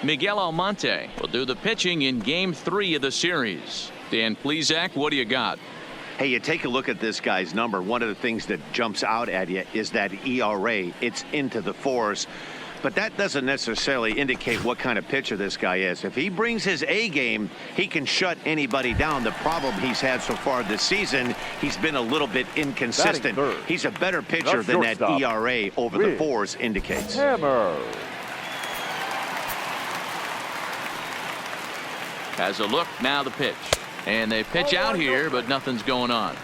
Miguel Almonte will do the pitching in Game 3 of the series. Dan Plesac, what do you got? Hey, you take a look at this guy's number. One of the things that jumps out at you is that ERA. It's into the 4s. But that doesn't necessarily indicate what kind of pitcher this guy is. If he brings his A game, he can shut anybody down. The problem he's had so far this season, he's been a little bit inconsistent. He's a better pitcher than that ERA over the 4s indicates. Hammer. Has a look, now the pitch. And they pitch out here, but nothing's going on.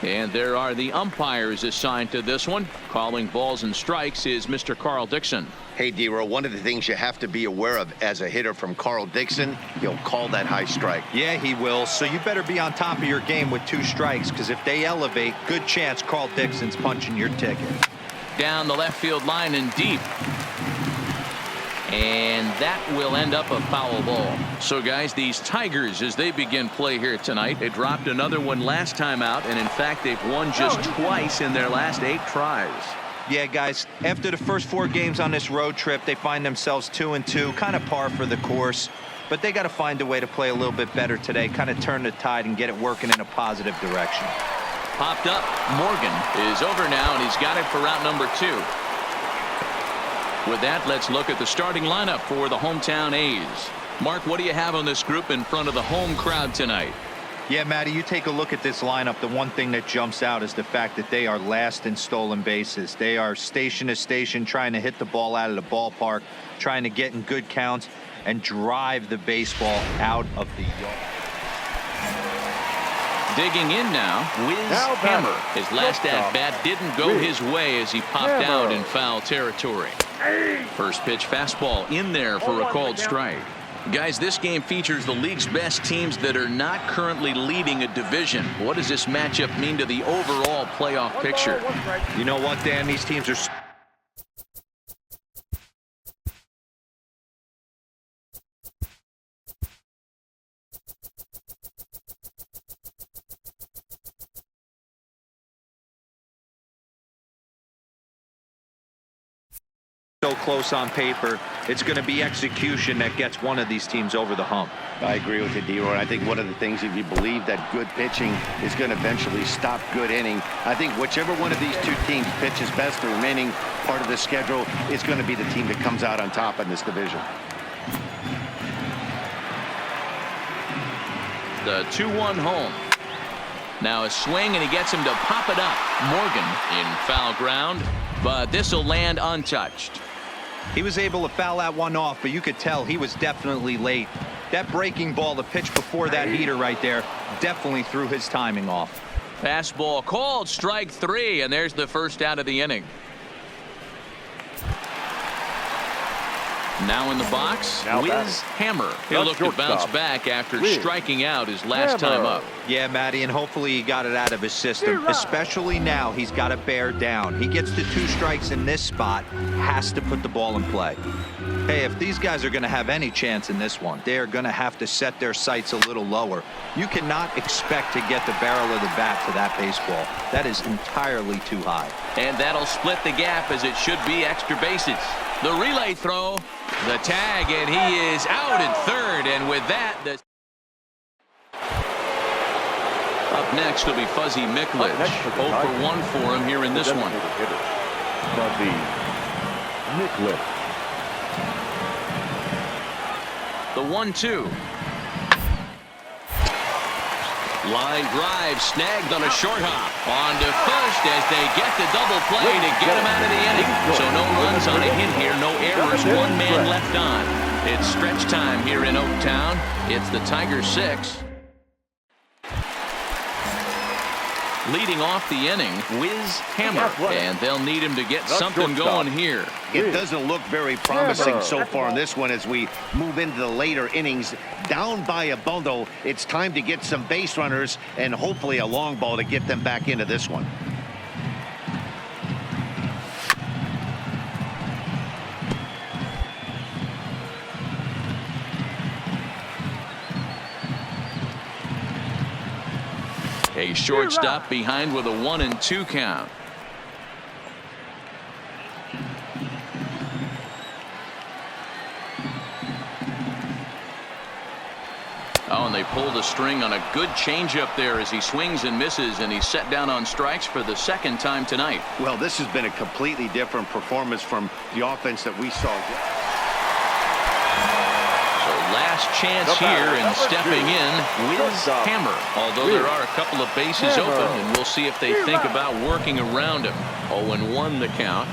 And there are the umpires assigned to this one. Calling balls and strikes is Mr. Carl Dixon. Hey, D-Row, one of the things you have to be aware of as a hitter from Carl Dixon, he'll call that high strike. Yeah, he will. So you better be on top of your game with 2 strikes, because if they elevate, good chance Carl Dixon's punching your ticket. Down the left field line and deep. And that will end up a foul ball. So, guys, these Tigers, as they begin play here tonight, they dropped another one last time out, and in fact, they've won just twice in their last 8 tries. Yeah, guys, after the first 4 games on this road trip, they find themselves 2-2, kind of par for the course. But they got to find a way to play a little bit better today, kind of turn the tide and get it working in a positive direction. Popped up. Morgan is over now, and he's got it for route number 2. With that, let's look at the starting lineup for the hometown A's. Mark, what do you have on this group in front of the home crowd tonight? Yeah, Matty, you take a look at this lineup. The one thing that jumps out is the fact that they are last in stolen bases. They are station to station trying to hit the ball out of the ballpark, trying to get in good counts and drive the baseball out of the yard. Digging in now, Wiz Hammer. His last at-bat didn't go his way as he popped out in foul territory. First pitch fastball in there for a called strike. Guys, this game features the league's best teams that are not currently leading a division. What does this matchup mean to the overall playoff picture? You know what, Dan? These teams are so close on paper. It's going to be execution that gets one of these teams over the hump. I agree with you, D-Roy. I think one of the things, if you believe that good pitching is going to eventually stop good inning, I think whichever one of these 2 teams pitches best the remaining part of the schedule is going to be the team that comes out on top in this division. The 2-1 home. Now a swing, and he gets him to pop it up. Morgan in foul ground, but this will land untouched. He was able to foul that one off, but you could tell he was definitely late. That breaking ball, the pitch before that heater right there, definitely threw his timing off. Fastball called, strike 3, and there's the first out of the inning. Now in the box, Wiz Hammer. He'll look to bounce back after striking out his last time up. Yeah, Matty, and hopefully he got it out of his system, especially now he's got to bear down. He gets to 2 strikes in this spot, has to put the ball in play. Hey, if these guys are going to have any chance in this one, they're going to have to set their sights a little lower. You cannot expect to get the barrel of the bat to that baseball. That is entirely too high. And that'll split the gap, as it should be extra bases. The relay throw, the tag, and he is out at third. And with that, up next will be Fuzzy Miklich. 0 for 1 for him here in this one. Fuzzy Miklich. The 1-2. Line drive snagged on a short hop. On to first as they get the double play to get him out of the inning. So no runs on a hit here, no errors, 1 man left on. It's stretch time here in Oaktown. It's the Tigers 6. Leading off the inning, Wiz Hammer, and they'll need him to get something going here. It doesn't look very promising so far in this one as we move into the later innings. Down by a bundle, it's time to get some base runners and hopefully a long ball to get them back into this one. A shortstop behind with a 1-2 count. Oh, and they pulled a string on a good changeup there as he swings and misses, and he's set down on strikes for the second time tonight. Well, this has been a completely different performance from the offense that we saw. Last chance here, and stepping in, Wiz Hammer. Although there are a couple of bases open, and we'll see if they think about working around him. 0-1 the count.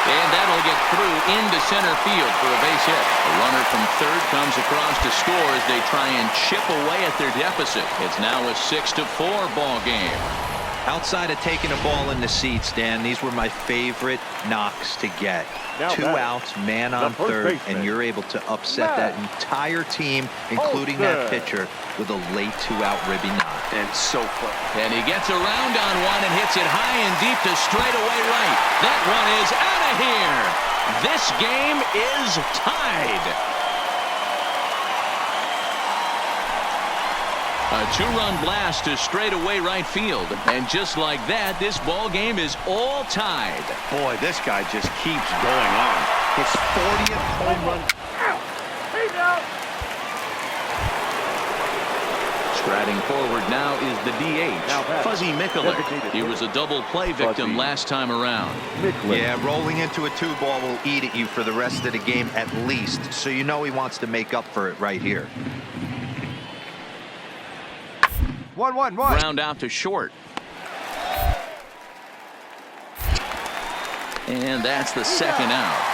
And that'll get through into center field for a base hit. A runner from third comes across to score as they try and chip away at their deficit. It's now a 6-4 ball game. Outside of taking a ball in the seats, Dan, these were my favorite knocks to get. Now 2 outs, man on third, and you're able to upset that entire team, including that pitcher, with a late 2-out ribby knock. And so far. And he gets around on one and hits it high and deep to straightaway right. That one is out of here. This game is tied. A 2-run blast to straightaway right field. And just like that, this ball game is all tied. Boy, this guy just keeps going on. His 40th home run. Striding forward now is the DH, Fuzzy Mickeler. He was a double play victim last time around. Yeah, rolling into a 2-ball will eat at you for the rest of the game at least. So you know he wants to make up for it right here. 1-1-1. Ground out to short. And that's the second out.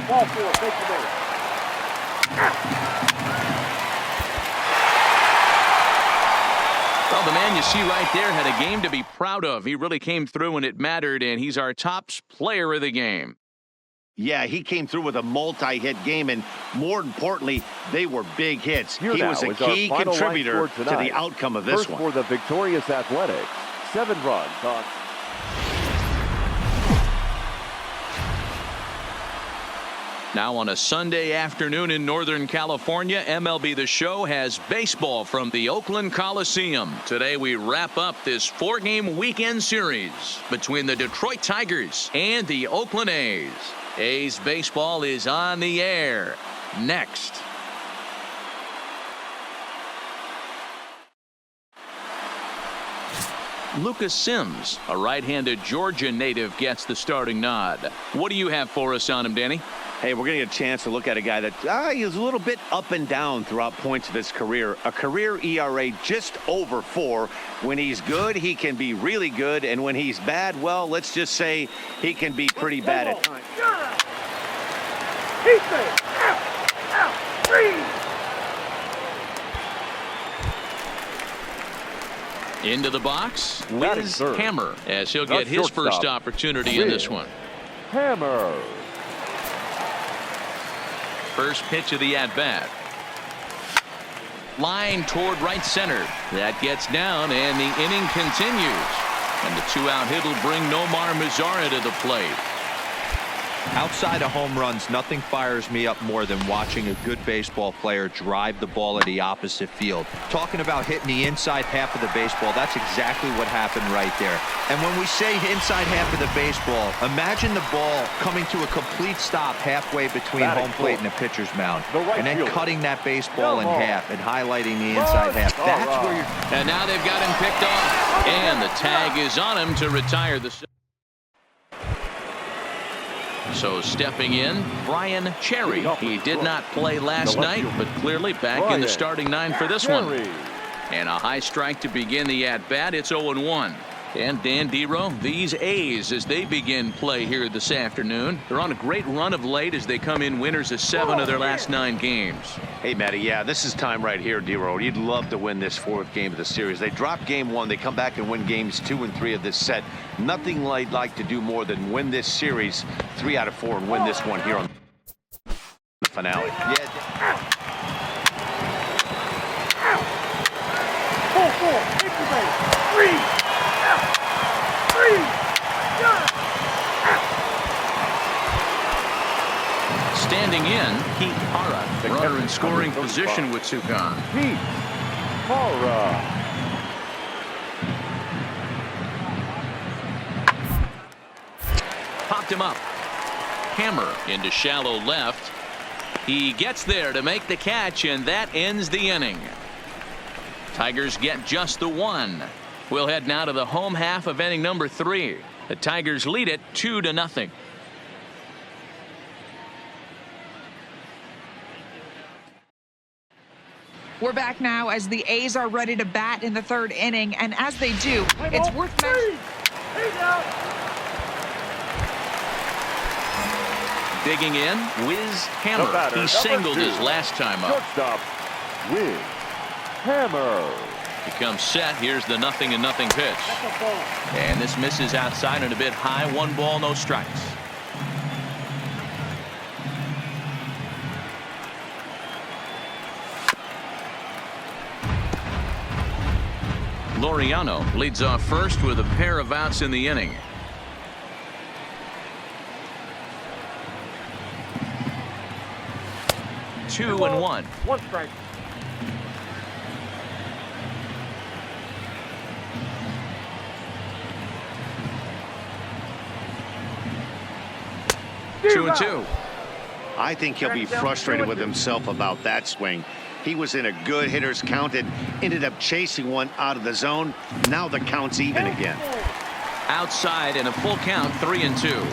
Ball 4. Take the base. Well, the man you see right there had a game to be proud of. He really came through when it mattered, and he's our top player of the game. Yeah, he came through with a multi-hit game, and more importantly, they were big hits. He was a key contributor to the outcome of this one. For the victorious Athletics, 7 runs on. Now on a Sunday afternoon in Northern California, MLB The Show has baseball from the Oakland Coliseum. Today we wrap up this 4-game weekend series between the Detroit Tigers and the Oakland A's. A's baseball is on the air next. Lucas Sims, a right-handed Georgia native, gets the starting nod. What do you have for us on him, Danny? Hey, we're going to get a chance to look at a guy that is a little bit up and down throughout points of his career. A career ERA just over 4. When he's good, he can be really good. And when he's bad, well, let's just say he can be pretty bad at times. Into the box, Wiz Hammer, as he'll get his first opportunity in this one. Hammer. First pitch of the at-bat. Line toward right center. That gets down, and the inning continues. And the 2-out hit will bring Nomar Mazara to the plate. Outside of home runs, nothing fires me up more than watching a good baseball player drive the ball at the opposite field. Talking about hitting the inside half of the baseball, that's exactly what happened right there. And when we say inside half of the baseball, imagine the ball coming to a complete stop halfway between home plate and the pitcher's mound. And then cutting that baseball in half and highlighting the inside half. That's where you're... And now they've got him picked off. And the tag is on him to retire the... So stepping in, Brian Cherry. He did not play last night, but clearly back in the starting 9 for this one. And a high strike to begin the at-bat. It's 0-1. And Dan Dero, these A's, as they begin play here this afternoon, they're on a great run of late as they come in winners of 7 of their last 9 games. Hey, Matty, yeah, this is time right here, Dero. You'd love to win this 4th game of the series. They drop game 1. They come back and win games 2 and 3 of this set. Nothing they'd like to do more than win this series 3 out of 4 and win this one here on the finale. Yeah. 3. Standing in, Pete Hara, runner in scoring position with Sukan. Pete Hara. picked him up. Hammer into shallow left. He gets there to make the catch, and that ends the inning. Tigers get just the one. We'll head now to the home half of inning number 3. The Tigers lead it 2-0. We're back now as the A's are ready to bat in the 3rd inning, and as they do, it's worth mentioning. Digging in, Wiz Hammer. He singled his last time up. Shortstop, Wiz Hammer. He comes set. Here's the 0-0 pitch. And this misses outside and a bit high. 1 ball, no strikes. Laureano leads off first with a pair of outs in the inning. Two and one. 1 strike. Two and two. I think he'll be frustrated with himself about that swing. He was in a good hitter's count and ended up chasing one out of the zone. Now the count's even again. Outside in a full count, 3-2.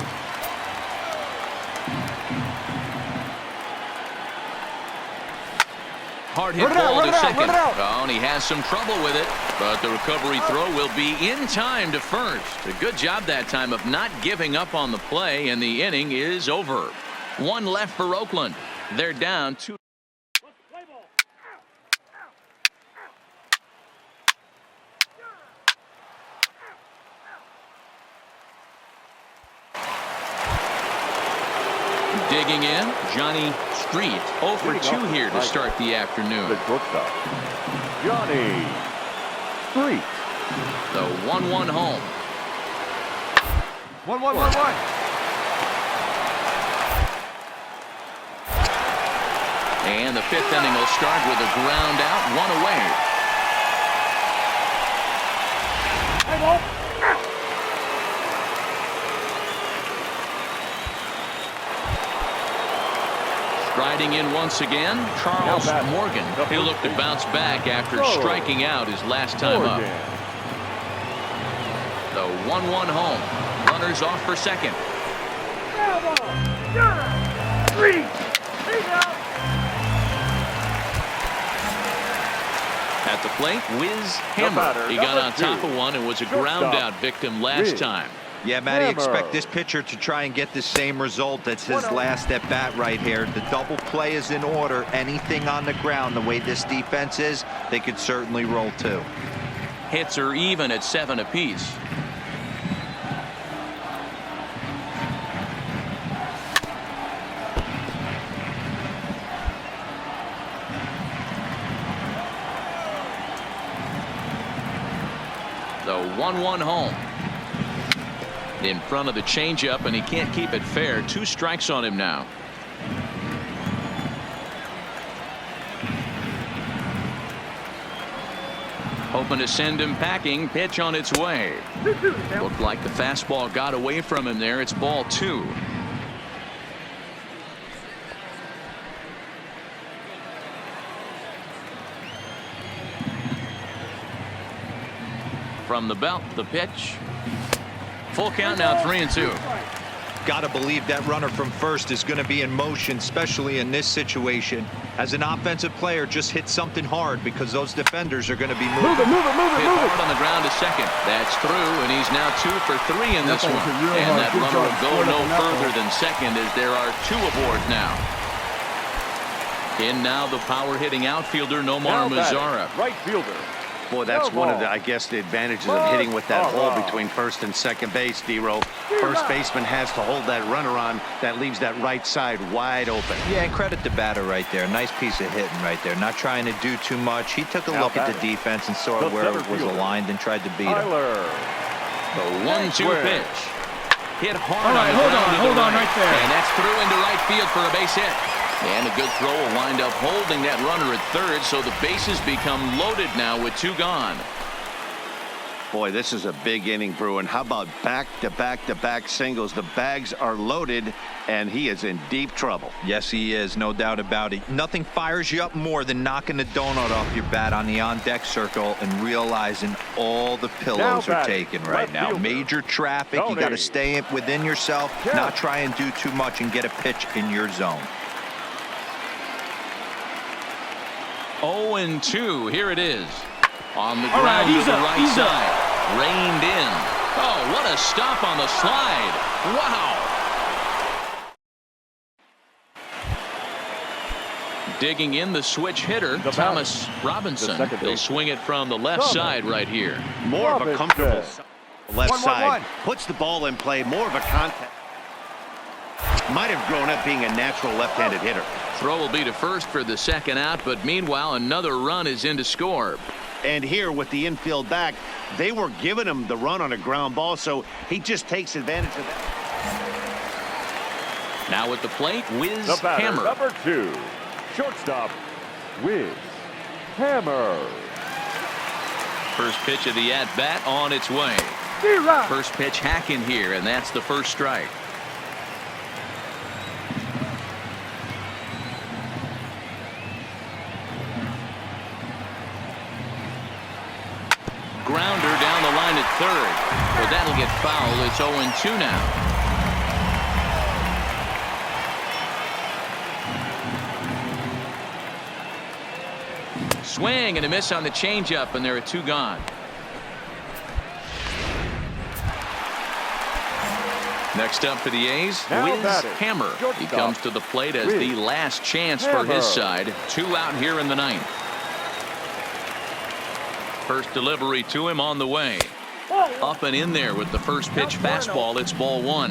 Hard hit ball to second. Oh, and he has some trouble with it, but the recovery throw will be in time to first. A good job that time of not giving up on the play, and the inning is over. 1 left for Oakland. They're down 2. Digging in, Johnny Street. 0 for 2 here to start the afternoon. The shortstop, Johnny Street. The 1-1 home. 1-1-1-1. And the 5th inning will start with a ground out, 1 away. Striding in once again, Charles Morgan. He'll look to bounce back after striking out his last time up. The 1-1 home. Runners off for second. At the plate, Wiz Hammer. He got on top of one and was a ground out victim last time. Yeah, Matty, expect this pitcher to try and get the same result. That's his last at bat right here. The double play is in order. Anything on the ground, the way this defense is, they could certainly roll 2. Hits are even at 7 apiece. The 1-1 home. In front of the changeup, and he can't keep it fair. 2 strikes on him now. Hoping to send him packing. Pitch on its way. Looked like the fastball got away from him there. It's ball 2. From the belt, the pitch. Full count now, 3-2. Got to believe that runner from first is going to be in motion, especially in this situation. As an offensive player, just hit something hard because those defenders are going to be moving. Hit hard on the ground to second. That's through, and he's now 2 for 3 in this one. And that runner will go no further than second as there are 2 aboard now. In now the power hitting outfielder Nomar Mazara. Right fielder. Boy, that's one of the, I guess, the advantages of hitting with that hole between first and second base, D-Row. First baseman has to hold that runner on. That leaves that right side wide open. Yeah, and credit the batter right there. Nice piece of hitting right there. Not trying to do too much. He took a look at the defense and saw where it was aligned and tried to beat him. The 1-2 pitch. Hit hard on the ground to the right there. And that's through into right field for a base hit. And a good throw will wind up holding that runner at third, so the bases become loaded now with 2 gone. Boy, this is a big inning, Bruin. How about back-to-back-to-back singles? The bags are loaded, and he is in deep trouble. Yes, he is. No doubt about it. Nothing fires you up more than knocking the donut off your bat on the on-deck circle and realizing all the pillows are taken right now. Major traffic. You got to stay within yourself, not try and do too much and get a pitch in your zone. 0-2. Here it is. On the ground to the right side. Reined in. Oh, what a stop on the slide. Wow. Digging in the switch hitter, Thomas Robinson. He'll swing it from the left side right here. More of a comfortable left side. Puts the ball in play. More of a contact. Might have grown up being a natural left-handed hitter. Throw will be to first for the second out, but meanwhile another run is in to score. And here with the infield back, they were giving him the run on a ground ball, so he just takes advantage of that. Now at the plate, Wiz The batter, Hammer. number 2, shortstop, Wiz Hammer. First pitch of the at-bat on its way. First pitch hacking here, and that's the first strike. Grounder down the line at third. But that'll get foul. It's 0-2 now. Swing and a miss on the changeup, and there are 2 gone. Next up for the A's, Wiz Hammer. He comes to the plate as the last chance for his side. 2 out here in the 9th. First delivery to him on the way. Up and in there with the first pitch fastball. It's ball 1.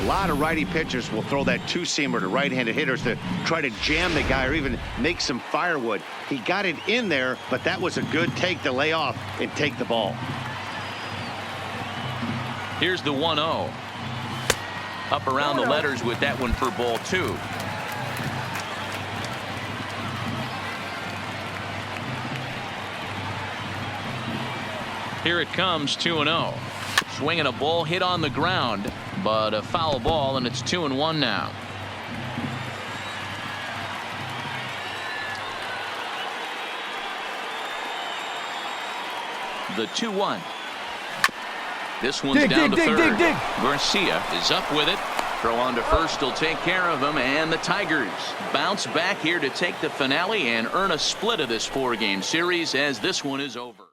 A lot of righty pitchers will throw that two-seamer to right-handed hitters to try to jam the guy or even make some firewood. He got it in there, but that was a good take to lay off and take the ball. Here's the 1-0. Up around the letters with that one for ball 2. Here it comes, 2-0. Swinging a ball hit on the ground, but a foul ball, and it's 2-1 now. The 2-1. This one's down to third. Garcia is up with it. Throw on to first will take care of him, and the Tigers bounce back here to take the finale and earn a split of this 4-game series as this one is over.